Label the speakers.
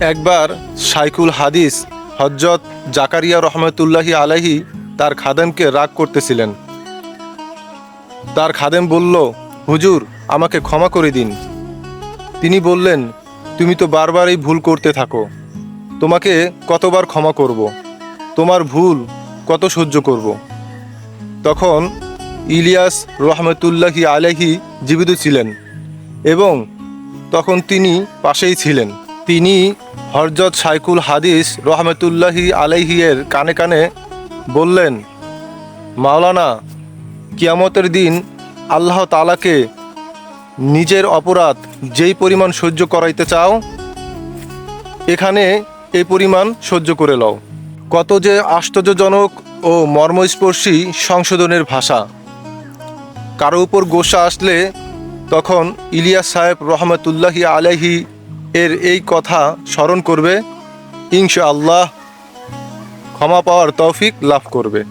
Speaker 1: একবার শাইখুল হাদিস হযরত জাকারিয়া রহমতুল্লাহি আলাইহি তার খাদেমকে রাগ করতেছিলেন। তার খাদেম বলল, হুজুর, আমাকে ক্ষমা করে দিন। তিনি বললেন, তুমি তো বারবার এই ভুল করতে থাকো, তোমাকে কতবার ক্ষমা করব, তোমার ভুল কত সহ্য করব। তখন ইলিয়াস রহমতুল্লাহি আলাইহি জীবিত ছিলেন এবং তখন তিনি পাশেই ছিলেন। তিনি হযরত শাইখুল হাদিস রহমতুল্লাহি আলাইহি এর কানে কানে বললেন, মাওলানা, কিয়ামতের দিন আল্লাহ তাআলাকে নিজের অপরাধ যেই পরিমাণ সহ্য করাইতে চাও, এখানে এই পরিমাণ সহ্য করে লও। কত যে আশ্চর্যজনক ও মর্মস্পর্শী সংশোধনের ভাষা। কারো উপর গোসা আসলে তখন ইলিয়াস সাহেব রহমতুল্লাহি আলাইহি এর এই কথা স্মরণ করবে, ইনশাআল্লাহ ক্ষমা পাওয়ার তৌফিক লাভ করবে।